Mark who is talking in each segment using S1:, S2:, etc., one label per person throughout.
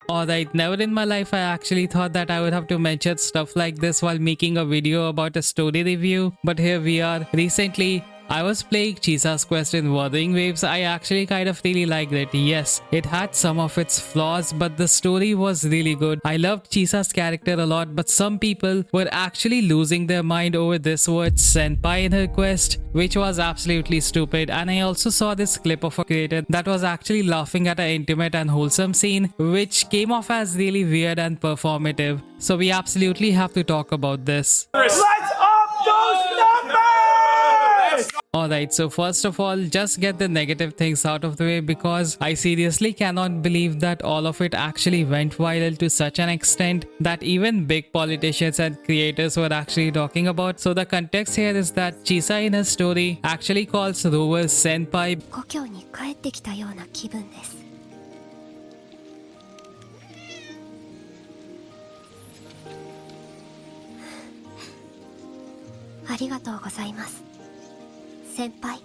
S1: Alright, never in my life I actually thought that I would have to mention stuff like this while making a video about a story review, but here we are. Recently, I was playing Chisa's Quest in Wuthering Waves. I actually kind of really liked it. Yes, it had some of its flaws, but the story was really good. I loved Chisa's character a lot, but some people were actually losing their mind over this word senpai in her quest, which was absolutely stupid. And I also saw this clip of a creator that was actually laughing at an intimate and wholesome scene, which came off as really weird and performative. So we absolutely have to talk about this.
S2: Let's up those numbers!
S1: Alright, so first of all, just get the negative things out of the way, because I seriously cannot believe that all of it actually went viral to such an extent that even big politicians and creators were actually talking about. So the context here is that Chisa in her story actually calls Rover senpai.
S3: 故郷に帰ってきたような気分です。ありがとうございます。先輩。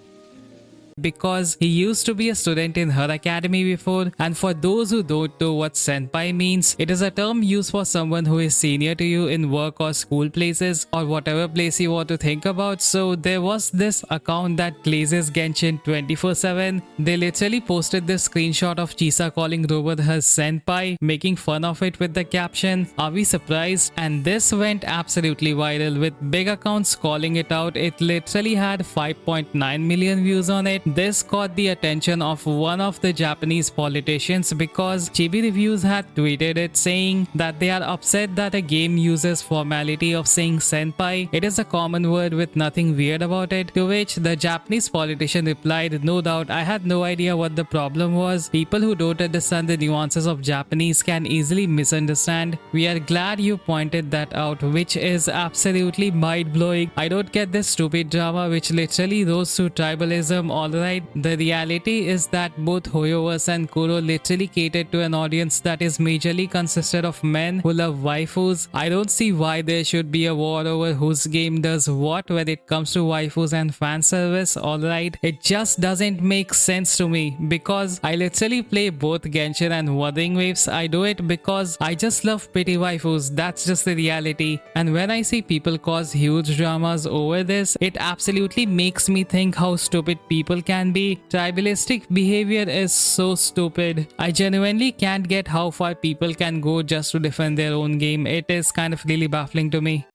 S1: Because he used to be a student in her academy before, and for those who don't know what senpai means, it is a term used for someone who is senior to you in work or school places or whatever place you want to think about. So there was this account that glazes Genshin 24/7. They literally posted this screenshot of Chisa calling Rover her senpai, making fun of it with the caption, "Are we surprised?" And this went absolutely viral with big accounts calling it out. It literally had 5.9 million views on it. This caught the attention of one of the Japanese politicians because Chibi Reviews had tweeted it, saying that they are upset that a game uses formality of saying senpai. It is a common word with nothing weird about it. To which the Japanese politician replied, "No doubt, I had no idea what the problem was. People who don't understand the nuances of Japanese can easily misunderstand. We are glad you pointed that out," which is absolutely mind-blowing. I don't get this stupid drama which literally rose to tribalism. Alright, the reality is that both Hoyoverse and Kuro literally catered to an audience that is majorly consisted of men who love waifus. I don't see why there should be a war over whose game does what when it comes to waifus and fan service. Alright, it just doesn't make sense to me, because I literally play both Genshin and Wuthering Waves. I do it because I just love pretty waifus. That's just the reality. And when I see people cause huge dramas over this, it absolutely makes me think how stupid people can be. Tribalistic behavior is so stupid. I genuinely can't get how far people can go just to defend their own game. It is kind of really baffling to me.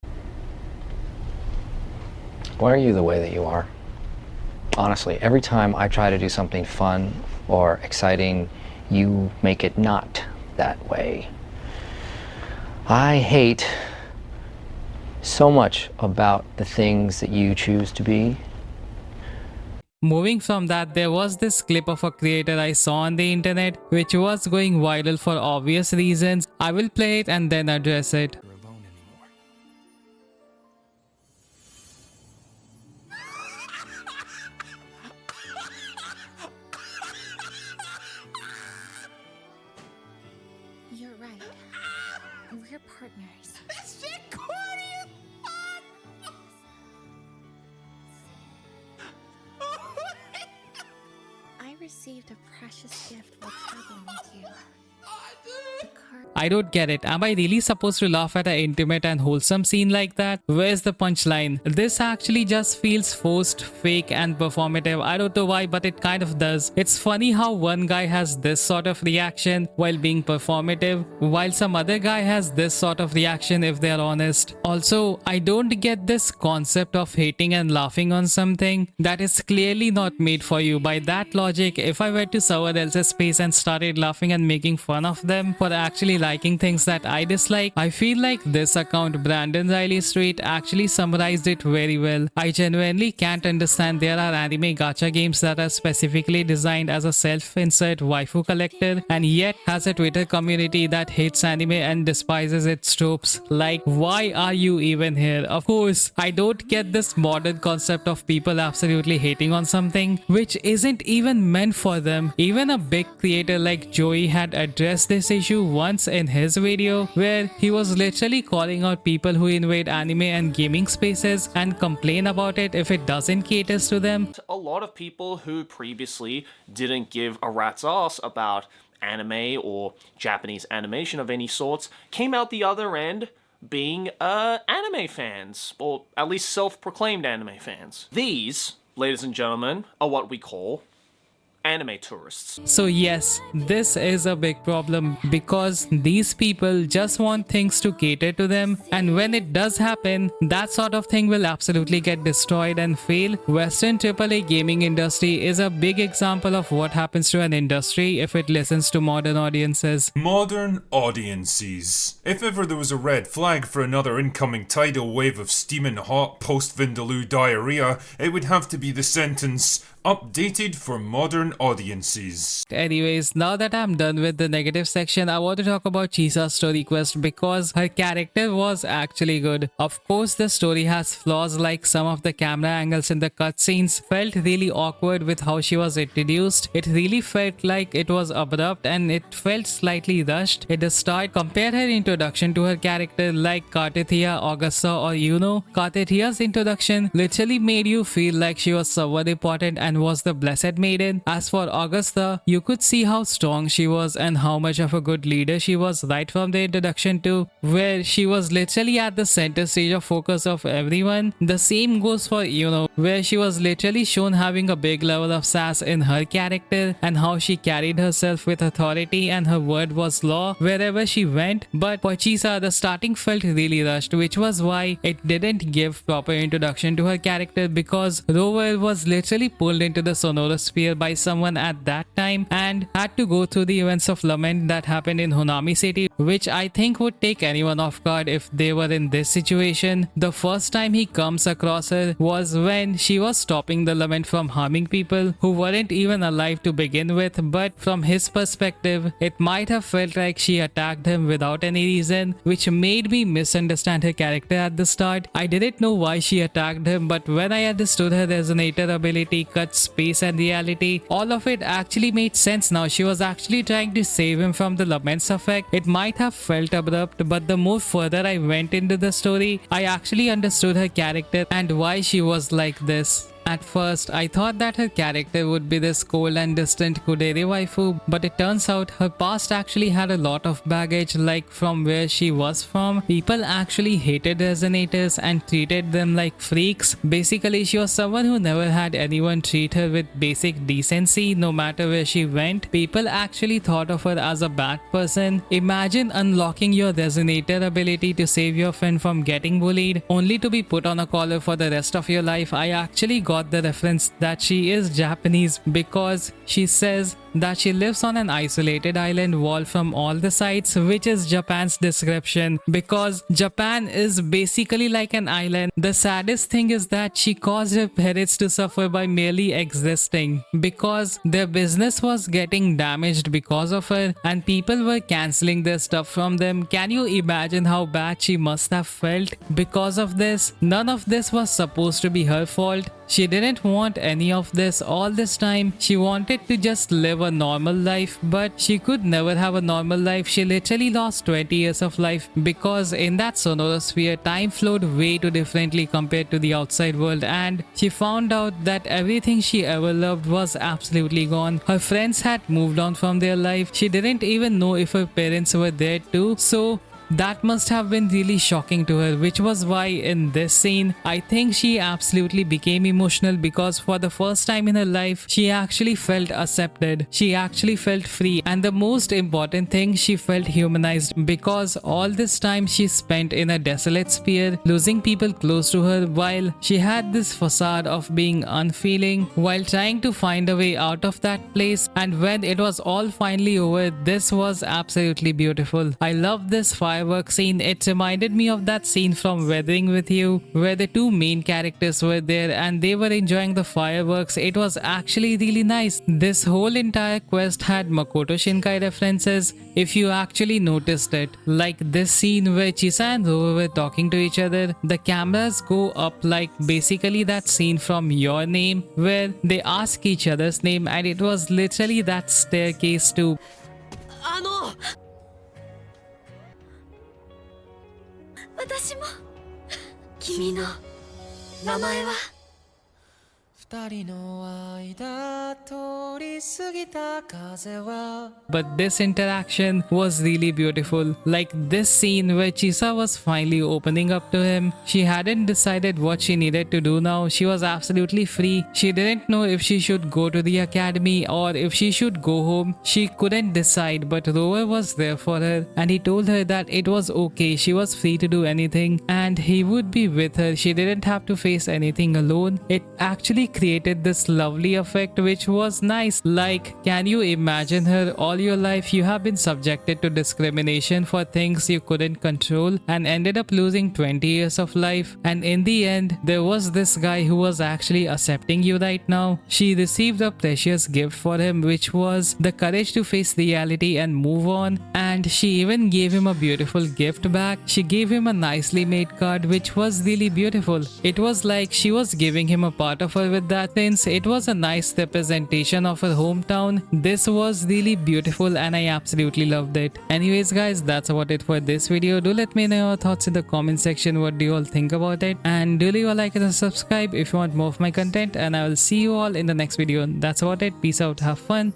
S4: Why are you the way that you are? Honestly, every time I try to do something fun or exciting, you make it not that way. I hate so much about the things that you choose to be.
S1: Moving from that, there was this clip of a creator I saw on the internet which was going viral for obvious reasons. I will play it and then address it.
S3: You're right. We're partners.
S2: This shit corny as fuck!
S3: I received a precious gift while traveling with you. The card.
S1: I don't get it. Am I really supposed to laugh at an intimate and wholesome scene like that? Where's the punchline? This actually just feels forced, fake and performative. I don't know why, but it kind of does. It's funny how one guy has this sort of reaction while being performative, while some other guy has this sort of reaction if they're honest. Also, I don't get this concept of hating and laughing on something that is clearly not made for you. By that logic, if I went to someone else's space and started laughing and making fun of them for actually liking things that I dislike, I feel like this account, Brandon Riley Street, actually summarized it very well. I genuinely can't understand there are anime gacha games that are specifically designed as a self-insert waifu collector, and yet has a Twitter community that hates anime and despises its tropes. Like, why are you even here? Of course, I don't get this modern concept of people absolutely hating on something which isn't even meant for them. Even a big creator like Joey had addressed this issue once in his video, where he was literally calling out people who invade anime and gaming spaces and complain about it if it doesn't cater to them.
S5: A lot of people who previously didn't give a rat's ass about anime or Japanese animation of any sorts came out the other end being anime fans, or at least self-proclaimed anime fans. These, ladies and gentlemen, are what we call anime tourists.
S1: So yes, this is a big problem because these people just want things to cater to them, and when it does happen, that sort of thing will absolutely get destroyed and fail. Western AAA gaming industry is a big example of what happens to an industry if it listens to modern audiences.
S6: Modern audiences. If ever there was a red flag for another incoming tidal wave of steaming hot post-Vindaloo diarrhea, it would have to be the sentence, updated for modern audiences.
S1: Anyways, now that I'm done with the negative section, I want to talk about Chisa's story quest because her character was actually good. Of course, the story has flaws, like some of the camera angles in the cutscenes felt really awkward with how she was introduced. It really felt like it was abrupt and it felt slightly rushed at the start. Compare her introduction to her character like Kartithia, Augusta or Yuno. Kartithia's introduction literally made you feel like she was someone important and was the Blessed Maiden. As for Augusta, you could see how strong she was and how much of a good leader she was right from the introduction to, where she was literally at the center stage of focus of everyone. The same goes for Yuno, where she was literally shown having a big level of sass in her character and how she carried herself with authority and her word was law wherever she went. But for Chisa, the starting felt really rushed, which was why it didn't give proper introduction to her character, because Rover was literally pulled into the Sonorosphere by someone at that time and had to go through the events of lament that happened in Honami City, which I think would take anyone off guard if they were in this situation. The first time he comes across her was when she was stopping the lament from harming people who weren't even alive to begin with, but from his perspective, it might have felt like she attacked him without any reason, which made me misunderstand her character at the start. I didn't know why she attacked him, but when I understood her resonator ability, cut space and reality, all of it actually made sense now. She was actually trying to save him from the laments effect. It might have felt abrupt, but the more further I went into the story, I actually understood her character and why she was like this. At first, I thought that her character would be this cold and distant kudere waifu, but it turns out her past actually had a lot of baggage, like from where she was from. People actually hated resonators and treated them like freaks. Basically, she was someone who never had anyone treat her with basic decency no matter where she went. People actually thought of her as a bad person. Imagine unlocking your resonator ability to save your friend from getting bullied, only to be put on a collar for the rest of your life. I actually got the reference that she is Japanese because she says that she lives on an isolated island walled from all the sides, which is Japan's description, because Japan is basically like an island. The saddest thing is that she caused her parents to suffer by merely existing, because their business was getting damaged because of her and people were cancelling their stuff from them. Can you imagine how bad she must have felt because of this? None of this was supposed to be her fault. She didn't want any of this. All this time she wanted to just live a normal life, but she could never have a normal life. She literally lost 20 years of life because in that Sonorosphere, time flowed way too differently compared to the outside world, and she found out that everything she ever loved was absolutely gone. Her friends had moved on from their life. She didn't even know if her parents were there too, so that must have been really shocking to her, which was why in this scene, I think she absolutely became emotional, because for the first time in her life, she actually felt accepted. She actually felt free, and the most important thing, she felt humanized, because all this time she spent in a desolate sphere, losing people close to her, while she had this facade of being unfeeling, while trying to find a way out of that place. And when it was all finally over, this was absolutely beautiful. I love this firework scene. It reminded me of that scene from Wuthering with You, where the two main characters were there and they were enjoying the fireworks. It was actually really nice. This whole entire quest had Makoto Shinkai references, if you actually noticed it. Like this scene where Chisa and Rover were talking to each other, the cameras go up like basically that scene from Your Name, where they ask each other's name, and it was literally that staircase too.
S3: 私も君の名前は
S1: But this interaction was really beautiful. Like this scene where Chisa was finally opening up to him. She hadn't decided what she needed to do now. She was absolutely free. She didn't know if she should go to the academy or if she should go home. She couldn't decide, but Rover was there for her and he told her that it was okay. She was free to do anything and he would be with her. She didn't have to face anything alone. It actually created this lovely effect which was nice. Like, can you imagine her? All your life you have been subjected to discrimination for things you couldn't control and ended up losing 20 years of life, and in the end there was this guy who was actually accepting you right now. She received a precious gift for him which was the courage to face reality and move on, and she even gave him a beautiful gift back. She gave him a nicely made card which was really beautiful. It was like she was giving him a part of her with that, since it was a nice representation of her hometown. This was really beautiful and I absolutely loved it. Anyways guys, that's about it for this video. Do let me know your thoughts in the comment section. What do you all think about it? And do leave a like and a subscribe if you want more of my content, and I will see you all in the next video. That's about it. Peace out. Have fun.